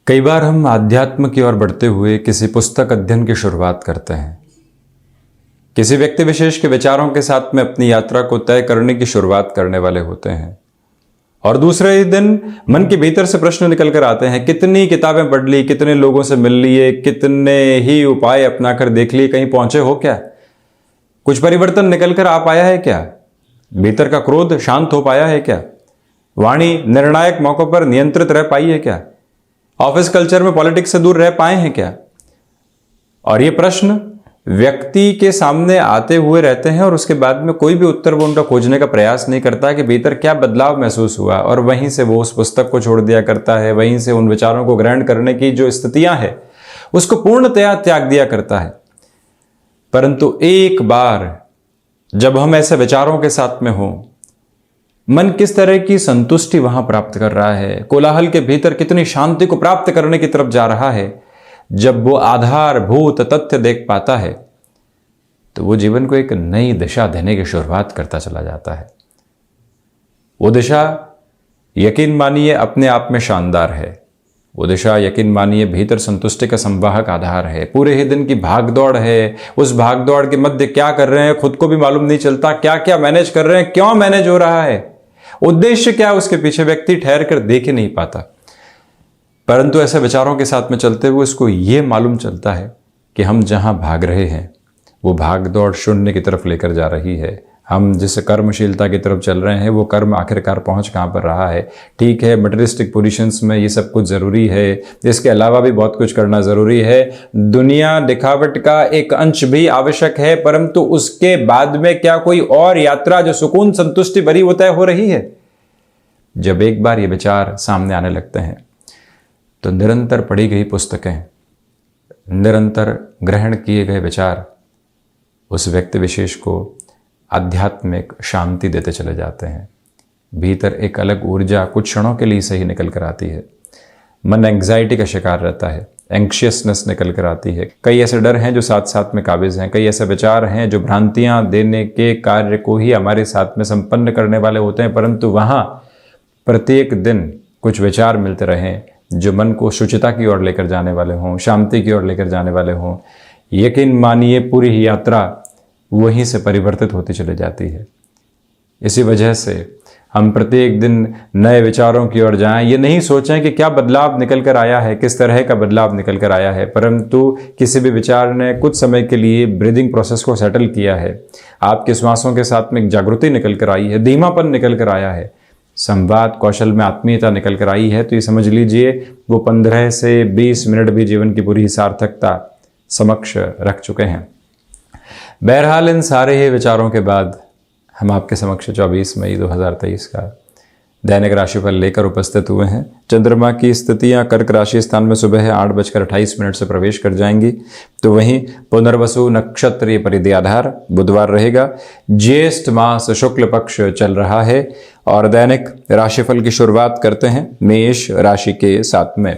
कई बार हम आध्यात्म की ओर बढ़ते हुए किसी पुस्तक अध्ययन की शुरुआत करते हैं। किसी व्यक्ति विशेष के विचारों के साथ में अपनी यात्रा को तय करने की शुरुआत करने वाले होते हैं और दूसरे ही दिन मन के भीतर से प्रश्न निकल कर आते हैं, कितनी किताबें पढ़ ली, कितने लोगों से मिल लिए, कितने ही उपाय अपनाकर देख लिए, कहीं पहुंचे हो क्या? कुछ परिवर्तन निकल कर आ पाया है क्या? भीतर का क्रोध शांत हो पाया है क्या? वाणी निर्णायक मौकों पर नियंत्रित रह पाई है क्या? ऑफिस कल्चर में पॉलिटिक्स से दूर रह पाए हैं क्या? और ये प्रश्न व्यक्ति के सामने आते हुए रहते हैं और उसके बाद में कोई भी उत्तर वो उनका खोजने का प्रयास नहीं करता कि भीतर क्या बदलाव महसूस हुआ, और वहीं से वो उस पुस्तक को छोड़ दिया करता है, वहीं से उन विचारों को ग्रहण करने की जो स्थितियां हैं उसको पूर्णतया त्याग दिया करता है। परंतु एक बार जब हम ऐसे विचारों के साथ में हों, मन किस तरह की संतुष्टि वहां प्राप्त कर रहा है, कोलाहल के भीतर कितनी शांति को प्राप्त करने की तरफ जा रहा है, जब वो आधारभूत तथ्य देख पाता है तो वो जीवन को एक नई दिशा देने की शुरुआत करता चला जाता है। वो दिशा यकीन मानिए अपने आप में शानदार है। वो दिशा यकीन मानिए भीतर संतुष्टि का संवाहक आधार है। पूरे ही दिन की भागदौड़ है, उस भागदौड़ के मध्य क्या कर रहे हैं खुद को भी मालूम नहीं चलता, क्या क्या मैनेज कर रहे हैं, क्यों मैनेज हो रहा है, उद्देश्य क्या उसके पीछे व्यक्ति ठहर कर देख ही नहीं पाता। परंतु ऐसे विचारों के साथ में चलते हुए इसको यह मालूम चलता है कि हम जहां भाग रहे हैं वो भागदौड़ शून्य की तरफ लेकर जा रही है। हम जिस कर्मशीलता की तरफ चल रहे हैं वो कर्म आखिरकार पहुंच कहां पर रहा है। ठीक है, मटेरियलिस्टिक पोजीशंस में ये सब कुछ जरूरी है, इसके अलावा भी बहुत कुछ करना जरूरी है। दुनिया दिखावट का एक अंश भी आवश्यक है, परंतु उसके बाद में क्या कोई और यात्रा जो सुकून संतुष्टि भरी वो तय हो रही है? जब एक बार ये विचार सामने आने लगते हैं तो निरंतर पढ़ी गई पुस्तकें, निरंतर ग्रहण किए गए विचार उस व्यक्ति विशेष को आध्यात्मिक शांति देते चले जाते हैं। भीतर एक अलग ऊर्जा कुछ क्षणों के लिए सही निकल कर आती है। मन एंग्जाइटी का शिकार रहता है, एंग्शियसनेस निकल कर आती है। कई ऐसे डर हैं जो साथ साथ में काबिज हैं, कई ऐसे विचार हैं जो भ्रांतियां देने के कार्य को ही हमारे साथ में संपन्न करने वाले होते हैं, परंतु वहां प्रत्येक दिन कुछ विचार मिलते रहें जो मन को शुचिता की ओर लेकर जाने वाले हों, शांति की ओर लेकर जाने वाले हों। यकीन मानिए पूरी ही यात्रा वहीं से परिवर्तित होती चली जाती है। इसी वजह से हम प्रत्येक दिन नए विचारों की ओर जाएं। ये नहीं सोचें कि क्या बदलाव निकल कर आया है, किस तरह का बदलाव निकल कर आया है, परंतु किसी भी विचार ने कुछ समय के लिए ब्रीदिंग प्रोसेस को सेटल किया है, आपके श्वासों के साथ में एक जागृति निकल कर आई है, धीमापन निकल कर आया है, संवाद कौशल में आत्मीयता निकल कर आई है, तो ये समझ लीजिए वो 15 से 20 मिनट भी जीवन की पूरी सार्थकता समक्ष रख चुके हैं। बहरहाल इन सारे ही विचारों के बाद हम आपके समक्ष 24 मई 2023 का दैनिक राशिफल लेकर उपस्थित हुए हैं। चंद्रमा की स्थितियां कर्क राशि स्थान में सुबह 8:28 से प्रवेश कर जाएंगी, तो वहीं पुनर्वसु नक्षत्रीय परिधि आधार बुधवार रहेगा। ज्येष्ठ मास शुक्ल पक्ष चल रहा है और दैनिक राशिफल की शुरुआत करते हैं मेष राशि के साथ में।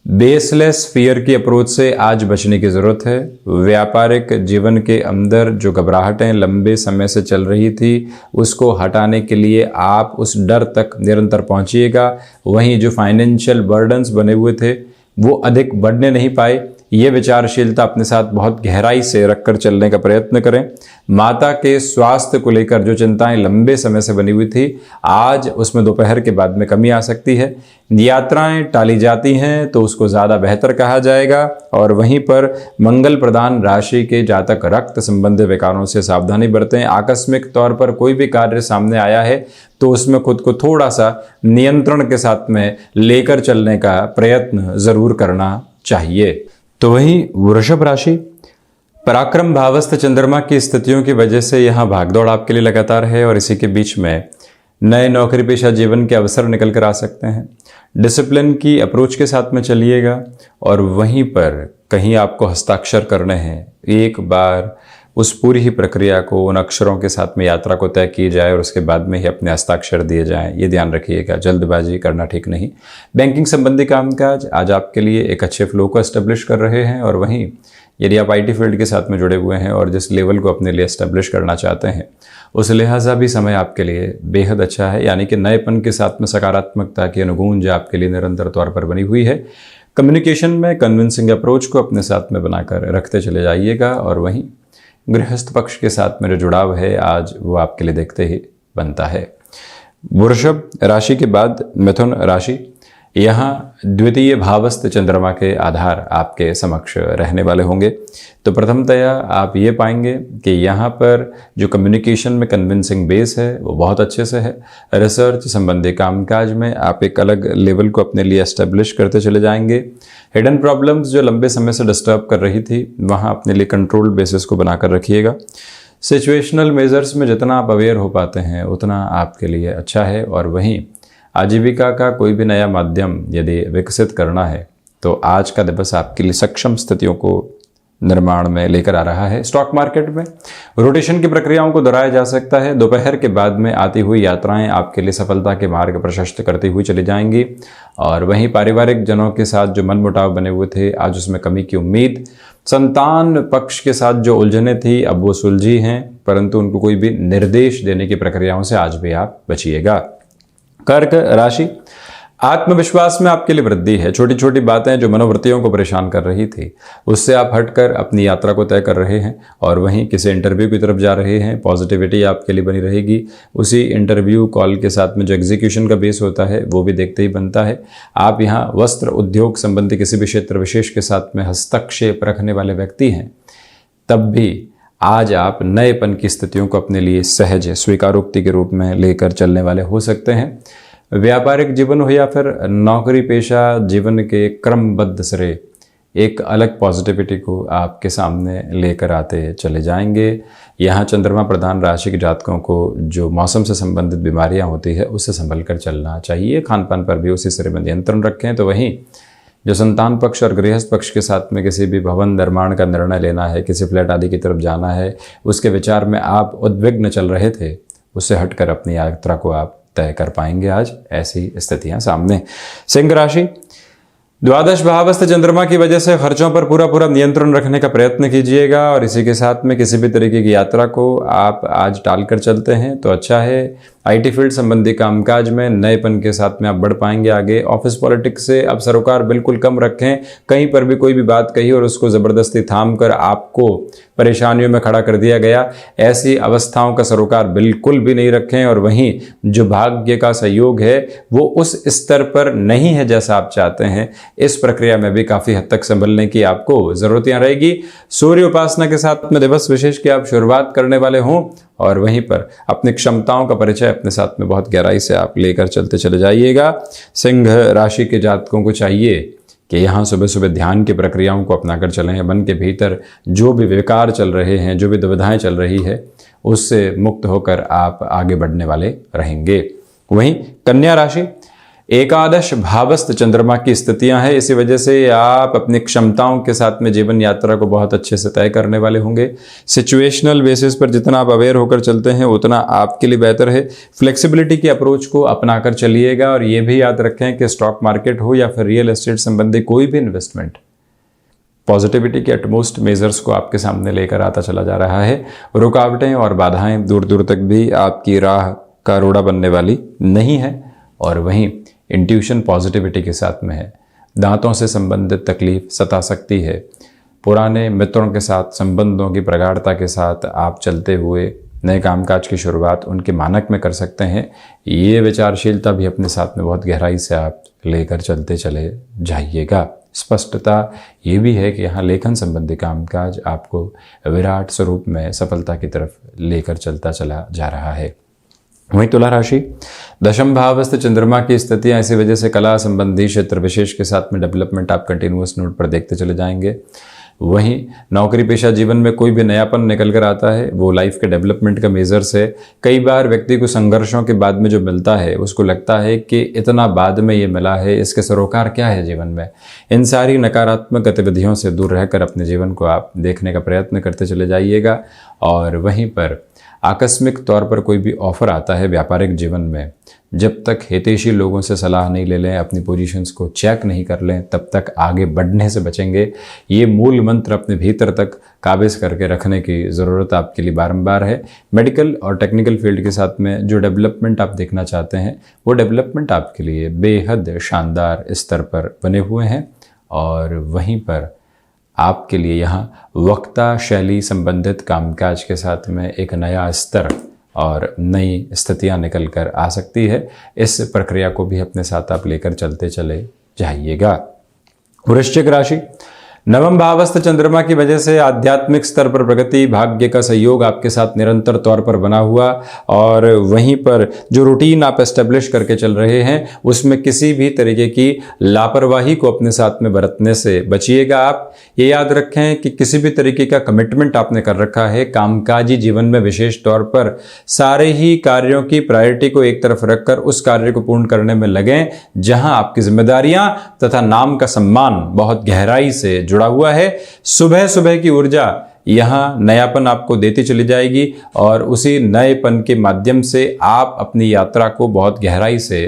बेसलेस फियर की अप्रोच से आज बचने की जरूरत है। व्यापारिक जीवन के अंदर जो घबराहटें लंबे समय से चल रही थी उसको हटाने के लिए आप उस डर तक निरंतर पहुंचिएगा। वहीं जो फाइनेंशियल बर्डन्स बने हुए थे वो अधिक बढ़ने नहीं पाए, ये विचारशीलता अपने साथ बहुत गहराई से रखकर चलने का प्रयत्न करें। माता के स्वास्थ्य को लेकर जो चिंताएं लंबे समय से बनी हुई थी, आज उसमें दोपहर के बाद में कमी आ सकती है। यात्राएं टाली जाती हैं तो उसको ज़्यादा बेहतर कहा जाएगा। और वहीं पर मंगल प्रधान राशि के जातक रक्त संबंधी विकारों से सावधानी बरतें। आकस्मिक तौर पर कोई भी कार्य सामने आया है तो उसमें खुद को थोड़ा सा नियंत्रण के साथ में लेकर चलने का प्रयत्न ज़रूर करना चाहिए। तो वहीं वृषभ राशि, पराक्रम भावस्थ चंद्रमा की स्थितियों की वजह से यहाँ भागदौड़ आपके लिए लगातार है और इसी के बीच में नए नौकरी पेशा जीवन के अवसर निकल कर आ सकते हैं। डिसिप्लिन की अप्रोच के साथ में चलिएगा और वहीं पर कहीं आपको हस्ताक्षर करने हैं, एक बार उस पूरी ही प्रक्रिया को उन अक्षरों के साथ में यात्रा को तय की जाए और उसके बाद में ही अपने हस्ताक्षर दिए जाएं, ये ध्यान रखिएगा। जल्दबाजी करना ठीक नहीं। बैंकिंग संबंधी कामकाज आज आपके लिए एक अच्छे फ्लो को एस्टेब्लिश कर रहे हैं और वहीं यदि आप आईटी फील्ड के साथ में जुड़े हुए हैं और जिस लेवल को अपने लिए एस्टेब्लिश करना चाहते हैं उस लिहाजा भी समय आपके लिए बेहद अच्छा है, यानी कि नएपन के साथ में सकारात्मकता की अनुगूंज आपके लिए निरंतर तौर पर बनी हुई है। कम्युनिकेशन में कन्विंसिंग अप्रोच को अपने साथ में बनाकर रखते चले जाइएगा और वहीं गृहस्थ पक्ष के साथ में जो जुड़ाव है आज वो आपके लिए देखते ही बनता है। वृषभ राशि के बाद मिथुन राशि, यहाँ द्वितीय भावस्थ चंद्रमा के आधार आपके समक्ष रहने वाले होंगे। तो प्रथमतया आप ये पाएंगे कि यहाँ पर जो कम्युनिकेशन में कन्विंसिंग बेस है वो बहुत अच्छे से है। रिसर्च संबंधी कामकाज में आप एक अलग लेवल को अपने लिए एस्टेब्लिश करते चले जाएंगे। हिडन प्रॉब्लम्स जो लंबे समय से डिस्टर्ब कर रही थी वहाँ अपने लिए कंट्रोल्ड बेसिस को बनाकर रखिएगा। सिचुएशनल मेजर्स में जितना आप अवेयर हो पाते हैं उतना आपके लिए अच्छा है। और वहीं आजीविका का कोई भी नया माध्यम यदि विकसित करना है तो आज का दिवस आपके लिए सक्षम स्थितियों को निर्माण में लेकर आ रहा है। स्टॉक मार्केट में रोटेशन की प्रक्रियाओं को दोहराया जा सकता है। दोपहर के बाद में आती हुई यात्राएं आपके लिए सफलता के मार्ग प्रशस्त करती हुई चली जाएंगी। और वहीं पारिवारिक जनों के साथ जो मनमुटाव बने हुए थे आज उसमें कमी की उम्मीद। संतान पक्ष के साथ जो उलझने थी अब वो सुलझी हैं, परंतु उनको कोई भी निर्देश देने की प्रक्रियाओं से आज भी आप बचिएगा। कर्क राशि, आत्मविश्वास में आपके लिए वृद्धि है। छोटी छोटी बातें जो मनोवृत्तियों को परेशान कर रही थी उससे आप हटकर अपनी यात्रा को तय कर रहे हैं और वहीं किसी इंटरव्यू की तरफ जा रहे हैं। पॉजिटिविटी आपके लिए बनी रहेगी। उसी इंटरव्यू कॉल के साथ में जो एग्जीक्यूशन का बेस होता है वो भी देखते ही बनता है। आप यहाँ वस्त्र उद्योग संबंधी किसी भी क्षेत्र विशेष के साथ में हस्तक्षेप रखने वाले व्यक्ति हैं, तब भी आज आप नएपन की स्थितियों को अपने लिए सहज स्वीकारोक्ति के रूप में लेकर चलने वाले हो सकते हैं। व्यापारिक जीवन हो या फिर नौकरी पेशा जीवन के क्रमबद्ध सिरे एक अलग पॉजिटिविटी को आपके सामने लेकर आते चले जाएंगे। यहाँ चंद्रमा प्रधान राशि के जातकों को जो मौसम से संबंधित बीमारियाँ होती है उससे संभल कर चलना चाहिए। खान पान पर भी उसी सिरे में नियंत्रण रखें। तो वहीं जो संतान पक्ष और गृहस्थ पक्ष के साथ में किसी भी भवन निर्माण का निर्णय लेना है, किसी फ्लैट आदि की तरफ जाना है, उसके विचार में आप उद्विग्न चल रहे थे, उससे हटकर अपनी यात्रा को आप तय कर पाएंगे। आज ऐसी स्थितियां सामने। सिंह राशि, द्वादश भावस्थ चंद्रमा की वजह से खर्चों पर पूरा नियंत्रण रखने का प्रयत्न कीजिएगा और इसी के साथ में किसी भी तरीके की यात्रा को आप आज टाल कर चलते हैं तो अच्छा है। आईटी फील्ड संबंधी कामकाज में नएपन के साथ में आप बढ़ पाएंगे आगे। ऑफिस पॉलिटिक्स से अब सरोकार बिल्कुल कम रखें। कहीं पर भी कोई भी बात कही और उसको ज़बरदस्ती थाम कर आपको परेशानियों में खड़ा कर दिया गया, ऐसी अवस्थाओं का सरोकार बिल्कुल भी नहीं रखें। और वहीं जो भाग्य का सहयोग है वो उस स्तर पर नहीं है जैसा आप चाहते हैं। इस प्रक्रिया में भी काफ़ी हद तक संभलने की आपको ज़रूरत रहेगी। सूर्य उपासना के साथ में दिवस विशेष की आप शुरुआत करने वाले हों और वहीं पर अपनी क्षमताओं का परिचय अपने साथ में बहुत गहराई से आप लेकर चलते चले जाइएगा। सिंह राशि के जातकों को चाहिए कि यहाँ सुबह सुबह ध्यान की प्रक्रियाओं को अपनाकर चलें। मन के भीतर जो भी विकार चल रहे हैं, जो भी दुविधाएं चल रही है, उससे मुक्त होकर आप आगे बढ़ने वाले रहेंगे। वहीं कन्या राशि, एकादश भावस्थ चंद्रमा की स्थितियां हैं, इसी वजह से आप अपनी क्षमताओं के साथ में जीवन यात्रा को बहुत अच्छे से तय करने वाले होंगे। सिचुएशनल बेसिस पर जितना आप अवेयर होकर चलते हैं उतना आपके लिए बेहतर है। फ्लेक्सिबिलिटी की अप्रोच को अपनाकर चलिएगा और ये भी याद रखें कि स्टॉक मार्केट हो या फिर रियल एस्टेट संबंधी कोई भी इन्वेस्टमेंट पॉजिटिविटी के एटमोस्ट मेजर्स को आपके सामने लेकर आता चला जा रहा है। रुकावटें और बाधाएं दूर दूर तक भी आपकी राह का रोड़ा बनने वाली नहीं है। और वहीं इंट्यूशन पॉजिटिविटी के साथ में है। दांतों से संबंधित तकलीफ सता सकती है। पुराने मित्रों के साथ संबंधों की प्रगाढ़ता के साथ आप चलते हुए नए कामकाज की शुरुआत उनके मानक में कर सकते हैं। ये विचारशीलता भी अपने साथ में बहुत गहराई से आप लेकर चलते चले जाइएगा। स्पष्टता ये भी है कि यहाँ लेखन संबंधी कामकाज आपको विराट स्वरूप में सफलता की तरफ लेकर चलता चला जा रहा है। वहीं तुला राशि, दशम भावस्थ चंद्रमा की स्थितियां इसी वजह से कला संबंधी क्षेत्र विशेष के साथ में डेवलपमेंट आप कंटिन्यूअस नोट पर देखते चले जाएंगे। वहीं नौकरी पेशा जीवन में कोई भी नयापन निकल कर आता है वो लाइफ के डेवलपमेंट का मेजर से। कई बार व्यक्ति को संघर्षों के बाद में जो मिलता है उसको लगता है कि इतना बाद में ये मिला है, इसके सरोकार क्या है जीवन में। इन सारी नकारात्मक गतिविधियों से दूर रहकर अपने जीवन को आप देखने का प्रयत्न करते चले जाइएगा। और वहीं पर आकस्मिक तौर पर कोई भी ऑफर आता है व्यापारिक जीवन में, जब तक हितैषी लोगों से सलाह नहीं ले लें, अपनी पोजीशंस को चेक नहीं कर लें, तब तक आगे बढ़ने से बचेंगे। ये मूल मंत्र अपने भीतर तक काबिज करके रखने की ज़रूरत आपके लिए बारंबार है। मेडिकल और टेक्निकल फील्ड के साथ में जो डेवलपमेंट आप देखना चाहते हैं वो डेवलपमेंट आपके लिए बेहद शानदार स्तर पर बने हुए हैं। और वहीं पर आपके लिए यहाँ वक्ता शैली संबंधित कामकाज के साथ में एक नया स्तर और नई स्थितियाँ निकल कर आ सकती है। इस प्रक्रिया को भी अपने साथ आप लेकर चलते चले जाइएगा। वृश्चिक राशि, नवम भावस्थ चंद्रमा की वजह से आध्यात्मिक स्तर पर प्रगति, भाग्य का सहयोग आपके साथ निरंतर तौर पर बना हुआ, और वहीं पर जो रूटीन आप एस्टेब्लिश करके चल रहे हैं उसमें किसी भी तरीके की लापरवाही को अपने साथ में बरतने से बचिएगा। आप ये याद रखें कि किसी भी तरीके का कमिटमेंट आपने कर रखा है कामकाजी जीवन में, विशेष तौर पर सारे ही कार्यों की प्रायोरिटी को एक तरफ रखकर उस कार्य को पूर्ण करने में लगें जहां आपकी जिम्मेदारियां तथा नाम का सम्मान बहुत गहराई से जुड़ा हुआ है। सुबह सुबह की ऊर्जा यहां नयापन आपको देती चली जाएगी और उसी नएपन के माध्यम से आप अपनी यात्रा को बहुत गहराई से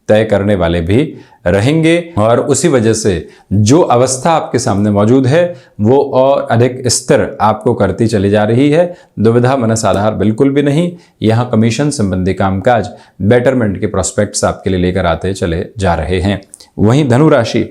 तय करने वाले भी रहेंगे, और उसी वजह से जो अवस्था आपके सामने मौजूद है वो और अधिक स्थिर आपको करती चली जा रही है। दुविधा मनस आधार बिल्कुल भी नहीं। यहाँ कमीशन संबंधी कामकाज, बेटरमेंट के प्रोस्पेक्ट्स आपके लिए लेकर आते चले जा रहे हैं। वहीं धनु राशि,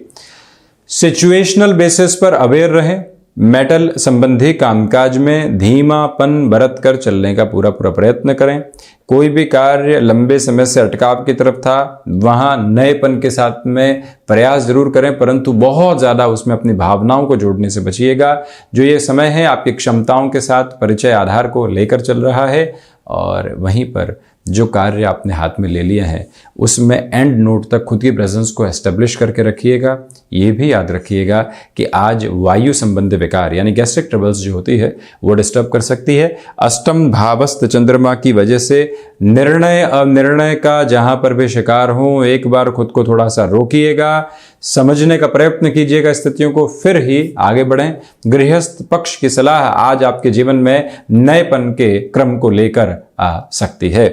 सिचुएशनल बेसिस पर अवेयर रहें। मेटल संबंधी कामकाज में धीमापन बरत कर चलने का पूरा प्रयत्न करें। कोई भी कार्य लंबे समय से अटकाव की तरफ था, वहां नएपन के साथ में प्रयास जरूर करें, परंतु बहुत ज़्यादा उसमें अपनी भावनाओं को जोड़ने से बचिएगा। जो ये समय है आपकी क्षमताओं के साथ परिचय आधार को लेकर चल रहा है, और वहीं पर जो कार्य आपने हाथ में ले लिए हैं उसमें एंड नोट तक खुद की प्रेजेंस को एस्टेब्लिश करके रखिएगा। ये भी याद रखिएगा कि आज वायु संबंधी विकार यानी गैस्ट्रिक ट्रबल्स जो होती है वो डिस्टर्ब कर सकती है। अष्टम भावस्थ चंद्रमा की वजह से निर्णय अनिर्णय का जहां पर भी शिकार हो, एक बार खुद को थोड़ा सा रोकिएगा, समझने का प्रयत्न कीजिएगा स्थितियों को, फिर ही आगे बढ़ें। गृहस्थ पक्ष की सलाह आज आपके जीवन में नएपन के क्रम को लेकर आ सकती है।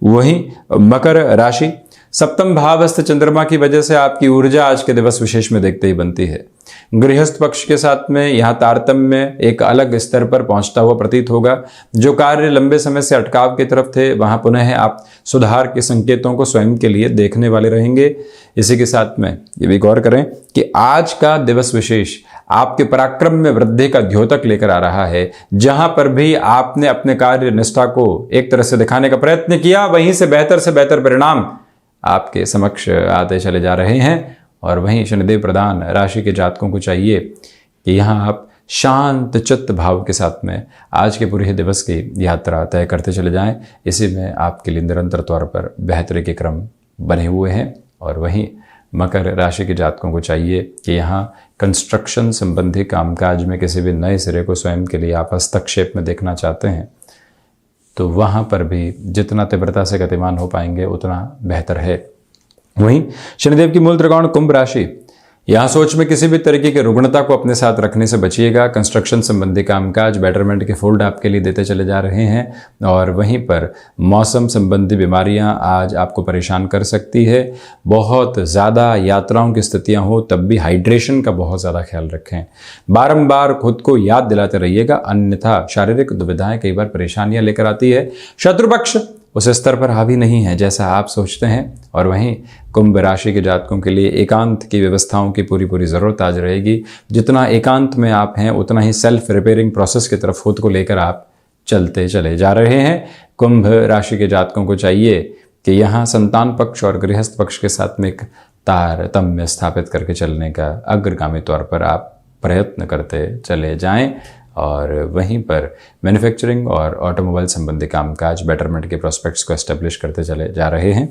वहीं मकर राशि, सप्तम भावस्थ चंद्रमा की वजह से आपकी ऊर्जा आज के दिवस विशेष में देखते ही बनती है। गृहस्थ पक्ष के साथ में यहाँ तारतम्य एक अलग स्तर पर पहुंचता हुआ प्रतीत होगा। जो कार्य लंबे समय से अटकाव की तरफ थे वहां पुनः आप सुधार के संकेतों को स्वयं के लिए देखने वाले रहेंगे। इसी के साथ में ये भी गौर करें कि आज का दिवस विशेष आपके पराक्रम में वृद्धि का द्योतक लेकर आ रहा है। जहां पर भी आपने अपने कार्य निष्ठा को एक तरह से दिखाने का प्रयत्न किया, वहीं से बेहतर परिणाम आपके समक्ष आते चले जा रहे हैं। और वहीं शनिदेव प्रधान राशि के जातकों को चाहिए कि यहाँ आप शांत चित्त भाव के साथ में आज के पूरे दिवस की यात्रा तय करते चले जाएं। इसी में आपके लिए निरंतर तौर पर बेहतरी के क्रम बने हुए हैं। और वहीं मकर राशि के जातकों को चाहिए कि यहाँ कंस्ट्रक्शन संबंधी कामकाज में किसी भी नए सिरे को स्वयं के लिए आप हस्तक्षेप में देखना चाहते हैं तो वहाँ पर भी जितना तीव्रता से गतिमान हो पाएंगे उतना बेहतर है। वहीं शनिदेव की मूल त्रिकोण कुंभ राशि, यहाँ सोच में किसी भी तरीके की रुग्णता को अपने साथ रखने से बचिएगा। कंस्ट्रक्शन संबंधी कामकाज बेटरमेंट के फोल्ड आपके लिए देते चले जा रहे हैं। और वहीं पर मौसम संबंधी बीमारियां आज आपको परेशान कर सकती है। बहुत ज़्यादा यात्राओं की स्थितियां हो तब भी हाइड्रेशन का बहुत ज़्यादा ख्याल रखें। बारंबार खुद को याद दिलाते रहिएगा, अन्यथा शारीरिक दुविधाएं कई बार परेशानियां लेकर आती है। शत्रुपक्ष उस स्तर पर हावी नहीं है जैसा आप सोचते हैं। और वहीं कुंभ राशि के जातकों के लिए एकांत की व्यवस्थाओं की पूरी ज़रूरत आज रहेगी। जितना एकांत में आप हैं उतना ही सेल्फ रिपेयरिंग प्रोसेस की तरफ खुद को लेकर आप चलते चले जा रहे हैं। कुंभ राशि के जातकों को चाहिए कि यहाँ संतान पक्ष और गृहस्थ पक्ष के साथ में एक तारतम्य स्थापित करके चलने का अग्रगामी तौर पर आप प्रयत्न करते चले जाएं। और वहीं पर मैन्युफैक्चरिंग और ऑटोमोबाइल संबंधी कामकाज बेटरमेंट के प्रोस्पेक्ट्स को एस्टेब्लिश करते चले जा रहे हैं।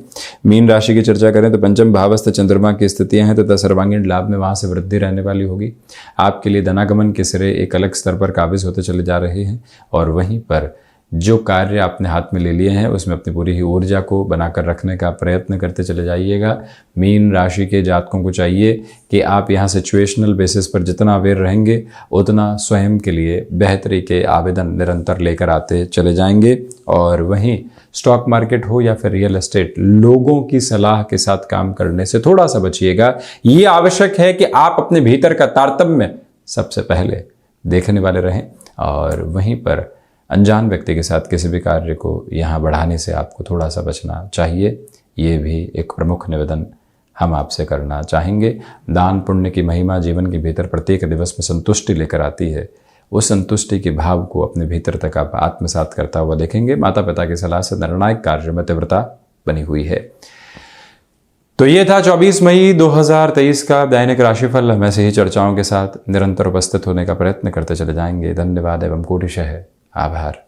मीन राशि की चर्चा करें तो पंचम भावस्थ चंद्रमा की स्थितियां हैं तथा सर्वांगीण लाभ में वहां से वृद्धि रहने वाली होगी। आपके लिए धनागमन के सिरे एक अलग स्तर पर काबिज होते चले जा रहे हैं। और वहीं पर जो कार्य आपने हाथ में ले लिए हैं उसमें अपनी पूरी ही ऊर्जा को बनाकर रखने का प्रयत्न करते चले जाइएगा। मीन राशि के जातकों को चाहिए कि आप यहाँ सिचुएशनल बेसिस पर जितना अवेयर रहेंगे उतना स्वयं के लिए बेहतरी के आवेदन निरंतर लेकर आते चले जाएंगे। और वहीं स्टॉक मार्केट हो या फिर रियल एस्टेट, लोगों की सलाह के साथ काम करने से थोड़ा सा बचिएगा। ये आवश्यक है कि आप अपने भीतर का तारतम्य सबसे पहले देखने वाले रहें। और वहीं पर अनजान व्यक्ति के साथ किसी भी कार्य को यहाँ बढ़ाने से आपको थोड़ा सा बचना चाहिए। ये भी एक प्रमुख निवेदन हम आपसे करना चाहेंगे। दान पुण्य की महिमा जीवन के भीतर प्रत्येक दिवस में संतुष्टि लेकर आती है। उस संतुष्टि के भाव को अपने भीतर तक आप आत्मसात करता हुआ देखेंगे। माता पिता की सलाह से निर्णायक कार्य में तीव्रता बनी हुई है। तो ये था 24 मई 2023 का दैनिक राशिफल। हम ऐसे ही चर्चाओं के साथ निरंतर उपस्थित होने का प्रयत्न करते चले जाएंगे। धन्यवाद एवं कोटिशः आभार।